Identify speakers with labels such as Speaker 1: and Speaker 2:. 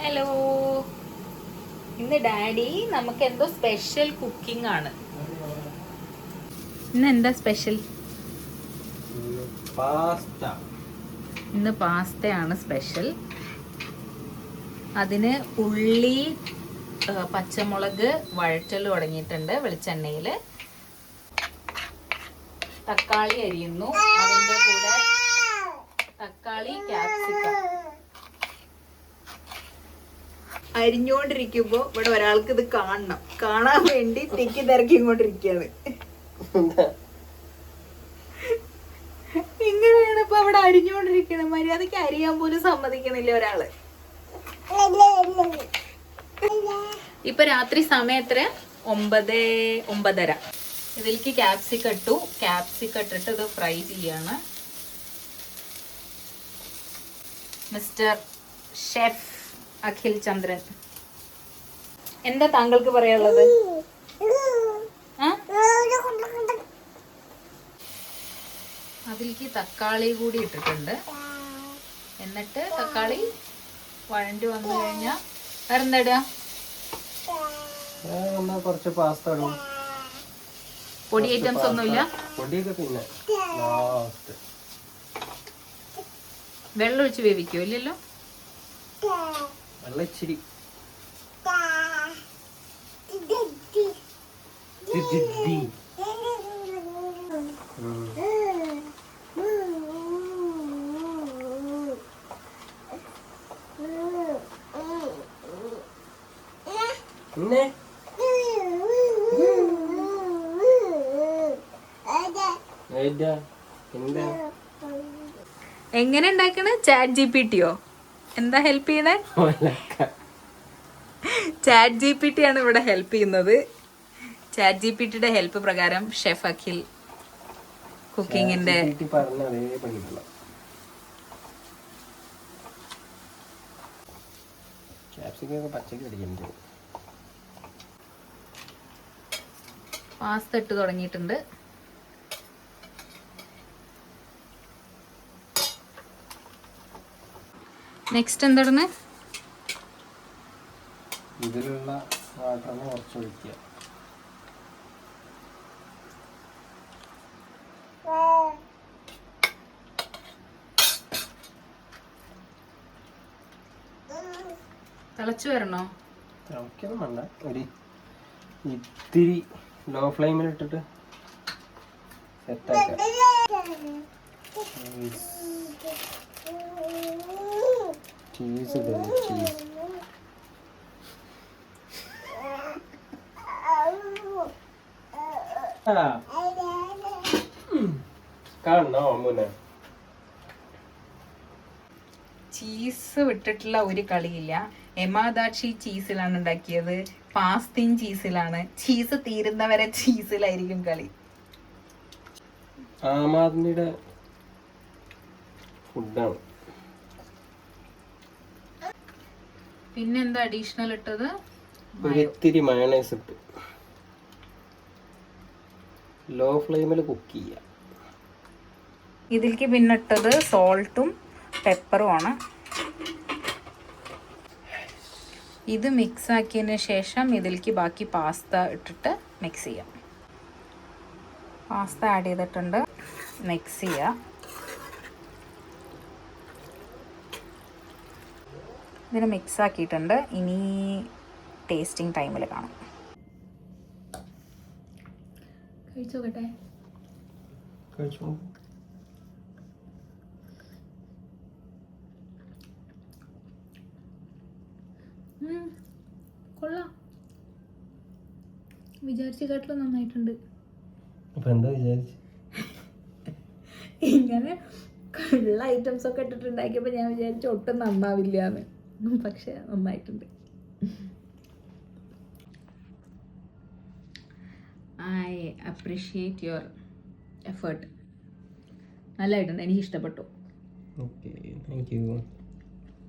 Speaker 1: Hello, ഇന്ന് daddy നമുക്ക് എന്തോ സ്പെഷ്യൽ കുക്കിംഗ് ആണ്. ഇന്ന് എന്താ സ്പെഷ്യൽ? ഇന്ന് പാസ്തയാണ് സ്പെഷ്യൽ. അതിന് ഉള്ളി, പച്ചമുളക് വഴറ്റൽ തുടങ്ങിയിട്ടുണ്ട് വെളിച്ചെണ്ണയിൽ. തക്കാളി അരിയുന്നു. അതിൻ്റെ കൂടെ തക്കാളി, ക്യാപ്സിക്കം അരിഞ്ഞോണ്ടിരിക്കുമ്പോ ഇവിടെ ഒരാൾക്ക് ഇത് കാണാൻ വേണ്ടി തിക്കി തിരക്കിക്കൊണ്ടിരിക്കുകയാണ്. ഇങ്ങനെയാണ് ഇപ്പൊ അവിടെ അരിഞ്ഞോണ്ടിരിക്കണ. മര്യാദക്ക് അരിയാൻ പോലും സമ്മതിക്കണില്ല ഒരാള്. ഇപ്പൊ രാത്രി സമയം എത്ര? 9:30. ഇതിലേക്ക് ക്യാപ്സിക്കം ഇട്ടു. ക്യാപ്സിക്കം ഇട്ടിട്ട് ഇത് ഫ്രൈ ചെയ്യാണ്. മിസ്റ്റർ ഷെഫ് അഖിൽ ചന്ദ്രൻ, എന്താ താങ്കൾക്ക് പറയാനുള്ളത്? അതിലേക്ക് തക്കാളി കൂടി ഇട്ടിട്ടുണ്ട്. എന്നിട്ട് തക്കാളി വഴണ്ടി വന്നു കഴിഞ്ഞാൽ വേറെന്താ?
Speaker 2: കുറച്ച് പാസ്ത ഇടും.
Speaker 1: പൊടി ഐറ്റംസ് ഒന്നുമില്ല.
Speaker 2: പൊടിയൊക്കെ പിന്നെ
Speaker 1: വെള്ളം ഒഴിച്ച് വേവിക്കോ? ഇല്ലല്ലോ.
Speaker 2: വെള്ളം ഇച്ചിരി. പിന്നെ
Speaker 1: എങ്ങനെ ഉണ്ടാക്കണ? ചാറ്റ് ജിപിടിയോ? എന്താ ഹെൽപ്പ് ചെയ്യണേ? ചാറ്റ് ജിപിടി ആണ് ഇവിടെ ഹെൽപ്പ് ചെയ്യുന്നത്. ചാറ്റ് ജിപിടിയുടെ ഹെൽപ്പ് പ്രകാരം ഷെഫ് അഖിൽ കുക്കിങ്ങിന്റെ പാസ്ത ഇട്ട് തുടങ്ങിയിട്ടുണ്ട്. നെക്സ്റ്റ് എന്താണ്?
Speaker 2: ഇതിലുള്ള വാട്ടറിന് കുറച്ചൊഴിക്കുക.
Speaker 1: തിളച്ചു വരണോ?
Speaker 2: തിളക്കൊന്നും വേണ്ട. ഒരു ഇത്തിരി ലോ ഫ്ലെയിമിൽ ഇട്ടിട്ട് സെറ്റാക്കാം. ചീസ് ഇടുന്നു. ചീസ് കാണണോ മുന്നേ?
Speaker 1: ചീസ് വിട്ടിട്ടുള്ള ഒരു കളിയില്ല. എമാദാക്ഷി ചീസിലാണ് ഉണ്ടാക്കിയത്. പാസ്തയും ചീസിലാണ്. ചീസ് തീരുന്നവരെ ചീസിലായിരിക്കും കളി.
Speaker 2: ആം ആദ്മിയുടെ ഫുഡാണ്.
Speaker 1: പിന്നെന്താ അഡീഷണൽ ഇട്ടത്?
Speaker 2: ഒരിത്തിരി മയോണൈസ് ഇട്ടു. ലോ ഫ്ലെയിമിൽ കുക്ക് ചെയ്യുക.
Speaker 1: ഇതിലേക്ക് പിന്നെ ഇട്ടത് സോൾട്ടും പെപ്പറും ആണ്. ഇത് മിക്സ് ആക്കിയതിന് ശേഷം ഇതിലേക്ക് ബാക്കി പാസ്ത ഇട്ടിട്ട് മിക്സ് ചെയ്യാം. പാസ്ത ആഡ് ചെയ്തിട്ടുണ്ട്. മിക്സ് ചെയ്യുക. ഇതിന് മിക്സ് ആക്കിയിട്ടുണ്ട്. ഇനി ടേസ്റ്റിംഗ് ടൈമിൽ കാണാം. കഴിച്ചോക്കട്ടെ. കൊള്ളാം. വിചാരിച്ചേക്കാട്ടിലും നന്നായിട്ടുണ്ട്. ഇങ്ങനെ ഉള്ള ഐറ്റംസ് ഒക്കെ ഇട്ടിട്ടുണ്ടാക്കിയപ്പോൾ ഞാൻ വിചാരിച്ചു ഒട്ടും നന്നാവില്ല എന്ന്. പക്ഷെ നന്നായിട്ടുണ്ട്. I appreciate your effort. നല്ലതായിട്ടുണ്ട്. എനിക്ക് ഇഷ്ടപ്പെട്ടു.
Speaker 2: Okay, thank U.